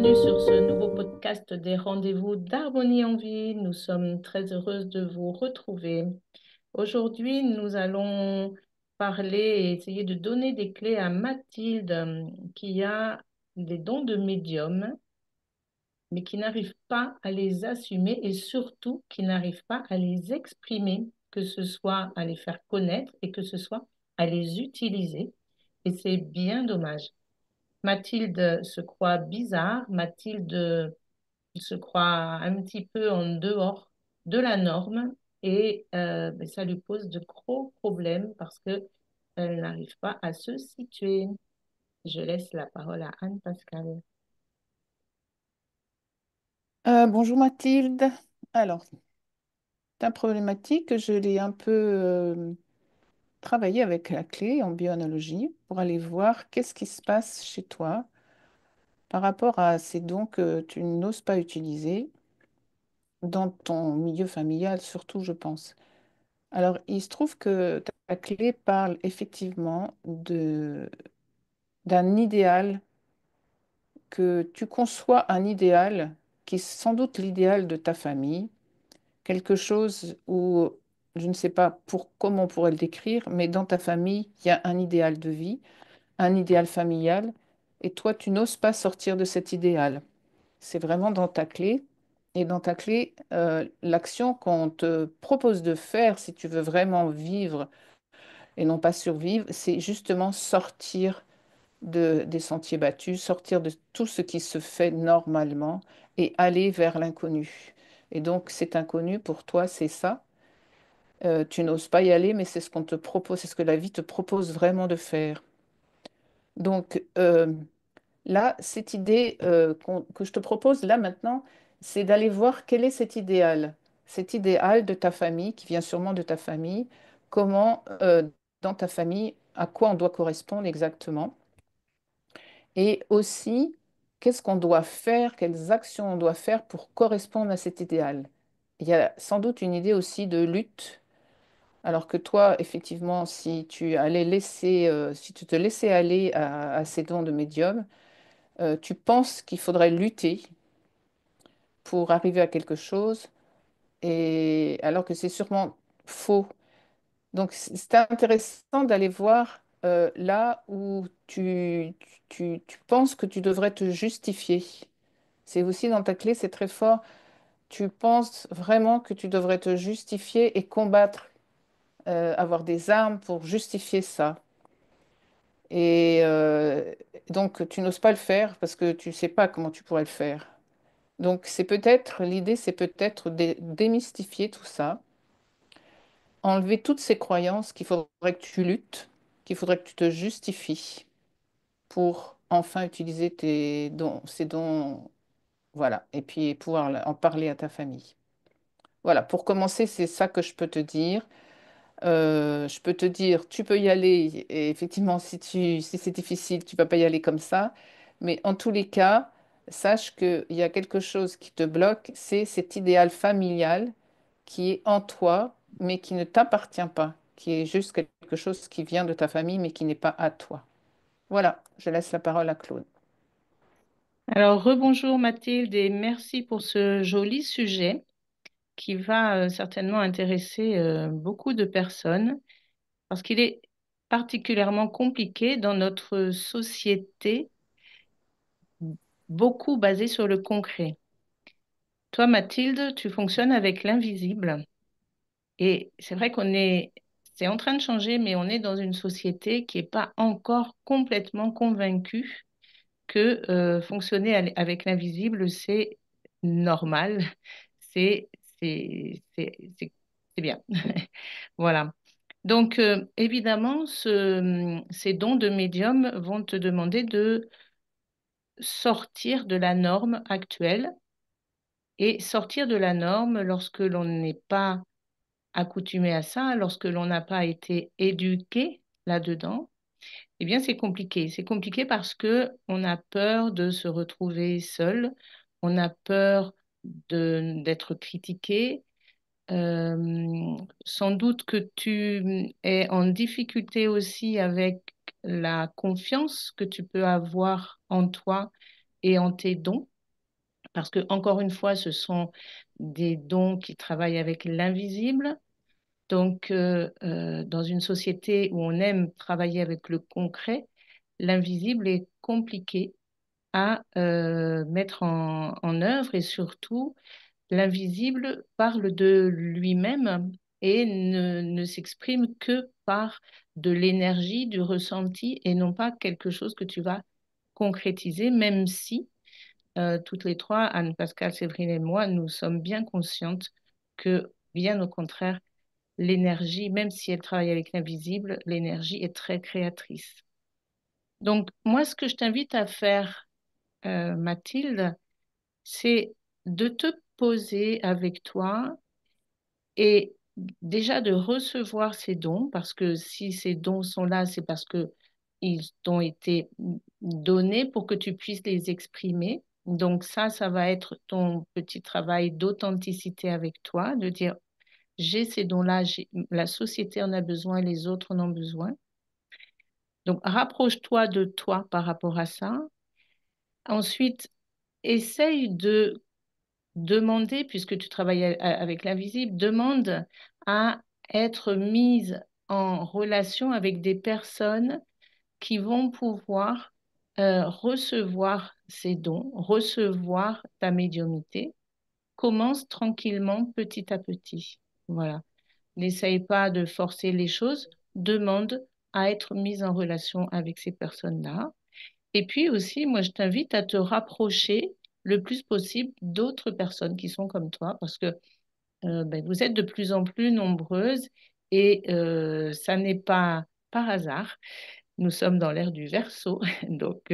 bienvenue sur ce nouveau podcast des rendez-vous d'Harmonie en vie. Nous sommes très heureuses de vous retrouver. Aujourd'hui, nous allons parler et essayer de donner des clés à Mathilde qui a des dons de médium, mais qui n'arrive pas à les assumer et surtout qui n'arrive pas à les exprimer, que ce soit à les faire connaître et que ce soit à les utiliser. Et c'est bien dommage. Mathilde se croit bizarre, Mathilde se croit un petit peu en dehors de la norme et ben, ça lui pose de gros problèmes parce que elle n'arrive pas à se situer. Je laisse la parole à Anne-Pascale. Bonjour Mathilde. Alors, ta problématique, je l'ai un peu travaillé avec la clé en bioanalogie pour aller voir qu'est-ce qui se passe chez toi par rapport à ces dons que tu n'oses pas utiliser dans ton milieu familial, surtout, je pense. Alors, il se trouve que ta clé parle effectivement d'un idéal, que tu conçois un idéal qui est sans doute l'idéal de ta famille, quelque chose où, je ne sais pas comment on pourrait le décrire, mais dans ta famille, il y a un idéal de vie, un idéal familial, et toi, tu n'oses pas sortir de cet idéal. C'est vraiment dans ta clé. Et dans ta clé, l'action qu'on te propose de faire, si tu veux vraiment vivre et non pas survivre, c'est justement sortir des sentiers battus, sortir de tout ce qui se fait normalement et aller vers l'inconnu. Et donc, cet inconnu, pour toi, c'est ça. Tu n'oses pas y aller, mais c'est ce qu'on te propose, c'est ce que la vie te propose vraiment de faire. Donc là, cette idée que je te propose là maintenant, c'est d'aller voir quel est cet idéal de ta famille, qui vient sûrement de ta famille, comment dans ta famille, à quoi on doit correspondre exactement, et aussi qu'est-ce qu'on doit faire, quelles actions on doit faire pour correspondre à cet idéal. Il y a sans doute une idée aussi de lutte. Alors que toi, effectivement, si tu te laissais aller à ces dons de médium, tu penses qu'il faudrait lutter pour arriver à quelque chose, et alors que c'est sûrement faux. Donc, c'est intéressant d'aller voir là où tu penses que tu devrais te justifier. C'est aussi dans ta clé, c'est très fort. Tu penses vraiment que tu devrais te justifier et combattre, avoir des armes pour justifier ça. Et donc, tu n'oses pas le faire parce que tu ne sais pas comment tu pourrais le faire. Donc, l'idée, c'est peut-être de démystifier tout ça, enlever toutes ces croyances qu'il faudrait que tu luttes, qu'il faudrait que tu te justifies pour enfin utiliser ces dons, voilà, et puis pouvoir en parler à ta famille. Voilà, pour commencer, c'est ça que je peux te dire. Je peux te dire, tu peux y aller, et effectivement, si c'est difficile, tu vas pas y aller comme ça. Mais en tous les cas, sache qu'il y a quelque chose qui te bloque, c'est cet idéal familial qui est en toi, mais qui ne t'appartient pas, qui est juste quelque chose qui vient de ta famille, mais qui n'est pas à toi. Voilà, je laisse la parole à Claude. Alors, rebonjour Mathilde et merci pour ce joli sujet qui va certainement intéresser beaucoup de personnes parce qu'il est particulièrement compliqué dans notre société, beaucoup basée sur le concret. Toi, Mathilde, tu fonctionnes avec l'invisible et c'est vrai c'est en train de changer, mais on est dans une société qui n'est pas encore complètement convaincue que fonctionner avec l'invisible, c'est normal, c'est c'est c'est bien. Voilà. Donc, évidemment, ces dons de médium vont te demander de sortir de la norme actuelle et sortir de la norme lorsque l'on n'est pas accoutumé à ça, lorsque l'on n'a pas été éduqué là-dedans. Eh bien, c'est compliqué. C'est compliqué parce que on a peur de se retrouver seul, on a peur d'être critiqué. Sans doute que tu es en difficulté aussi avec la confiance que tu peux avoir en toi et en tes dons, parce que, encore une fois, ce sont des dons qui travaillent avec l'invisible. Donc, dans une société où on aime travailler avec le concret, l'invisible est compliqué à mettre en œuvre et surtout, l'invisible parle de lui-même et ne s'exprime que par de l'énergie, du ressenti et non pas quelque chose que tu vas concrétiser, même si toutes les trois, Anne, Pascal, Séverine et moi, nous sommes bien conscientes que, bien au contraire, l'énergie, même si elle travaille avec l'invisible, l'énergie est très créatrice. Donc, moi, ce que je t'invite à faire, Mathilde, c'est de te poser avec toi et déjà de recevoir ces dons, parce que si ces dons sont là, c'est parce que ils t'ont été donnés pour que tu puisses les exprimer. Donc ça va être ton petit travail d'authenticité avec toi, de dire, j'ai ces dons-là, la société en a besoin, les autres en ont besoin. Donc rapproche-toi de toi par rapport à ça. Ensuite, essaye de demander, puisque tu travailles avec l'invisible, demande à être mise en relation avec des personnes qui vont pouvoir recevoir ces dons, recevoir ta médiumnité. Commence tranquillement, petit à petit. Voilà. N'essaye pas de forcer les choses, demande à être mise en relation avec ces personnes-là. Et puis aussi, moi, je t'invite à te rapprocher le plus possible d'autres personnes qui sont comme toi, parce que ben, vous êtes de plus en plus nombreuses et ça n'est pas par hasard. Nous sommes dans l'ère du Verseau, donc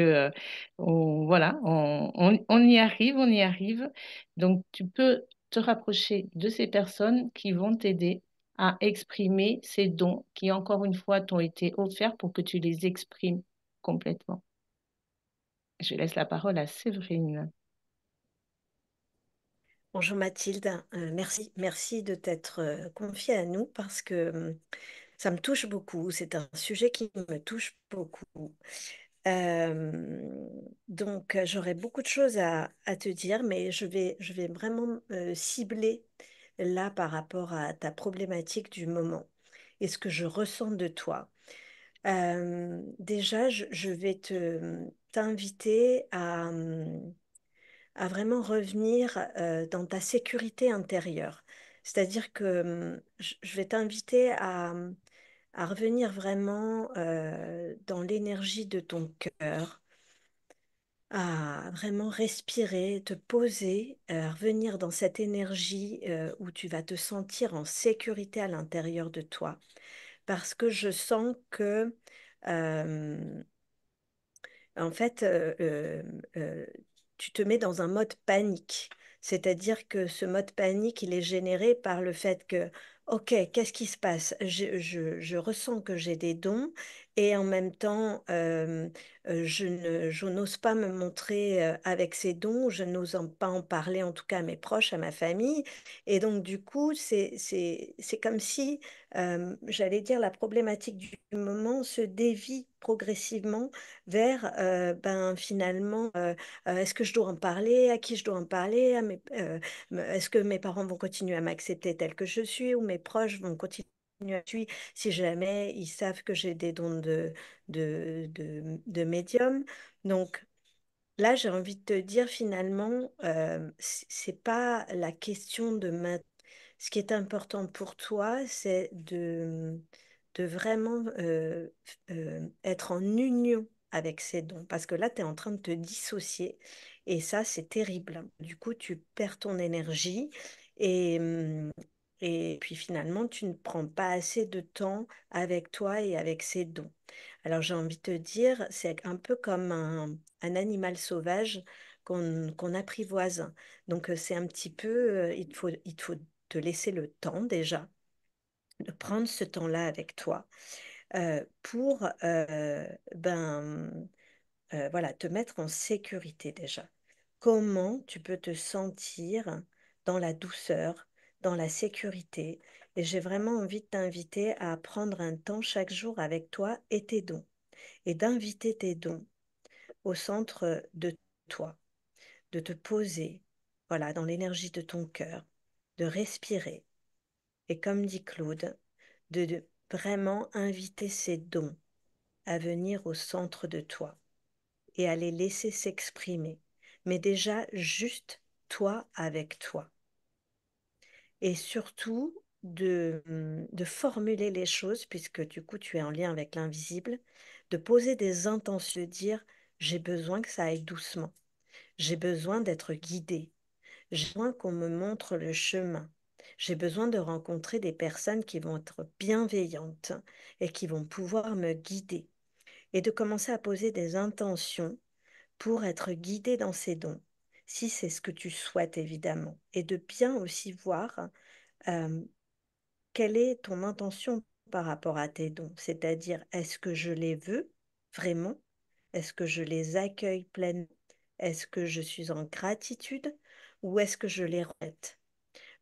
voilà, on y arrive, on y arrive. Donc tu peux te rapprocher de ces personnes qui vont t'aider à exprimer ces dons qui, encore une fois, t'ont été offerts pour que tu les exprimes complètement. Je laisse la parole à Séverine. Bonjour Mathilde. Merci de t'être confiée à nous parce que ça me touche beaucoup. C'est un sujet qui me touche beaucoup. J'aurais beaucoup de choses à te dire, mais je vais vraiment cibler là par rapport à ta problématique du moment et ce que je ressens de toi. Déjà, je vais t'inviter à vraiment revenir dans ta sécurité intérieure. C'est-à-dire que je vais t'inviter à revenir vraiment dans l'énergie de ton cœur, à vraiment respirer, te poser, revenir dans cette énergie où tu vas te sentir en sécurité à l'intérieur de toi. Parce que je sens que euh, en fait, euh, tu te mets dans un mode panique. C'est-à-dire que ce mode panique, il est généré par le fait que, OK, qu'est-ce qui se passe? Je ressens que j'ai des dons et en même temps, je n'ose pas me montrer avec ces dons, je n'ose pas en parler en tout cas à mes proches, à ma famille. Et donc, du coup, c'est comme si, j'allais dire, la problématique du moment se dévie progressivement vers finalement est-ce que je dois en parler, à qui je dois en parler, est-ce que mes parents vont continuer à m'accepter tel que je suis ou mes proches vont continuer à me suivre si jamais ils savent que j'ai des dons de médium. Donc là, j'ai envie de te dire finalement, c'est pas la question de maintenant. Ce qui est important pour toi, c'est de vraiment être en union avec ces dons. Parce que là, tu es en train de te dissocier. Et ça, c'est terrible. Du coup, tu perds ton énergie. Et, et puis finalement, tu ne prends pas assez de temps avec toi et avec ces dons. Alors j'ai envie de te dire, c'est un peu comme un animal sauvage qu'on apprivoise. Donc c'est un petit peu, il te faut te laisser le temps déjà de prendre ce temps-là avec toi pour voilà, te mettre en sécurité déjà. Comment tu peux te sentir dans la douceur, dans la sécurité. Et j'ai vraiment envie de t'inviter à prendre un temps chaque jour avec toi et tes dons et d'inviter tes dons au centre de toi. de te poser, voilà, dans l'énergie de ton cœur, de respirer. Et comme dit Claude, de vraiment inviter ces dons à venir au centre de toi et à les laisser s'exprimer. Mais déjà, juste toi avec toi. Et surtout, de formuler les choses, puisque du coup, tu es en lien avec l'invisible, de poser des intentions, de dire, j'ai besoin que ça aille doucement. J'ai besoin d'être guidée. J'ai besoin qu'on me montre le chemin. J'ai besoin de rencontrer des personnes qui vont être bienveillantes et qui vont pouvoir me guider. Et de commencer à poser des intentions pour être guidé dans ces dons, si c'est ce que tu souhaites évidemment. Et de bien aussi voir euh, quelle est ton intention par rapport à tes dons. C'est-à-dire, est-ce que je les veux vraiment? Est-ce que je les accueille pleinement? Est-ce que je suis en gratitude ou est-ce que je les rejette?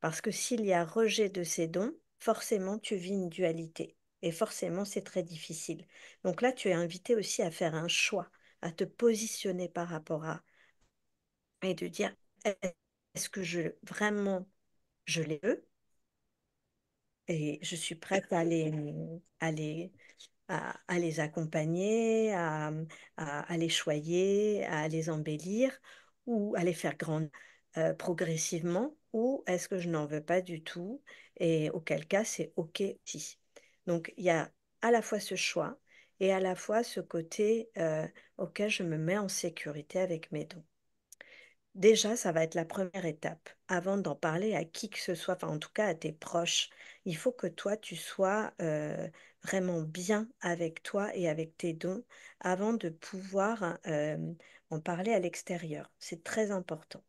Parce que s'il y a rejet de ces dons, forcément tu vis une dualité. Et forcément c'est très difficile. Donc là, tu es invité aussi à faire un choix, à te positionner par rapport à, et de dire, est-ce que vraiment je les veux et je suis prête à les accompagner, à les choyer, à les embellir ou à les faire grandir progressivement, ou est-ce que je n'en veux pas du tout et auquel cas c'est OK aussi. Donc il y a à la fois ce choix et à la fois ce côté auquel je me mets en sécurité avec mes dons. Déjà, ça va être la première étape. Avant d'en parler à qui que ce soit, enfin en tout cas à tes proches, il faut que toi, tu sois vraiment bien avec toi et avec tes dons avant de pouvoir en parler à l'extérieur. C'est très important.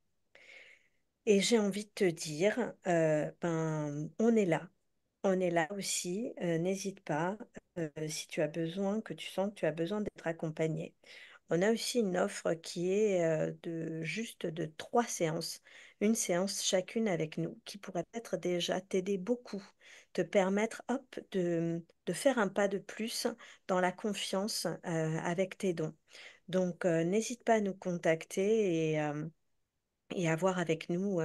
Et j'ai envie de te dire, ben, on est là. On est là aussi. N'hésite pas, si tu as besoin, que tu sens que tu as besoin d'être accompagné. On a aussi une offre qui est de juste de 3 séances, une séance chacune avec nous, qui pourrait peut-être déjà t'aider beaucoup, te permettre, hop, de faire un pas de plus dans la confiance avec tes dons. Donc, n'hésite pas à nous contacter et à voir avec nous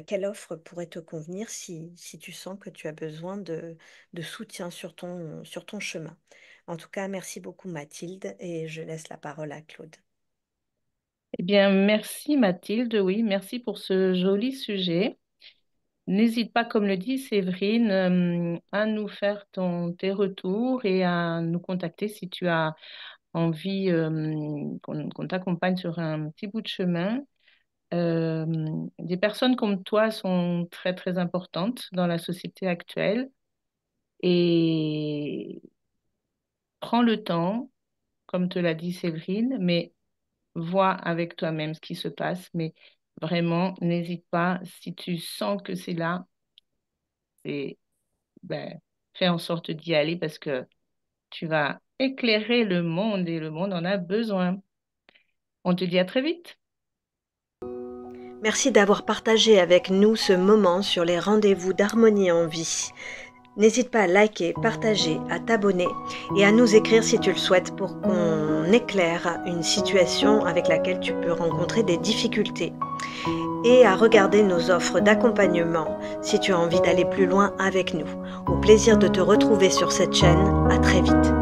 quelle offre pourrait te convenir si tu sens que tu as besoin de soutien sur ton chemin. En tout cas, merci beaucoup Mathilde et je laisse la parole à Claude. Eh bien, merci Mathilde, oui, merci pour ce joli sujet. N'hésite pas, comme le dit Séverine, à nous faire tes retours et à nous contacter si tu as envie qu'on t'accompagne sur un petit bout de chemin. Euh, des personnes comme toi sont très, très importantes dans la société actuelle et prends le temps, comme te l'a dit Séverine, mais vois avec toi-même ce qui se passe. Mais vraiment, n'hésite pas, si tu sens que c'est là, et, ben, fais en sorte d'y aller parce que tu vas éclairer le monde et le monde en a besoin. On te dit à très vite. Merci d'avoir partagé avec nous ce moment sur les rendez-vous d'harmonie en vie. N'hésite pas à liker, partager, à t'abonner et à nous écrire si tu le souhaites pour qu'on éclaire une situation avec laquelle tu peux rencontrer des difficultés. Et à regarder nos offres d'accompagnement si tu as envie d'aller plus loin avec nous. Au plaisir de te retrouver sur cette chaîne. À très vite.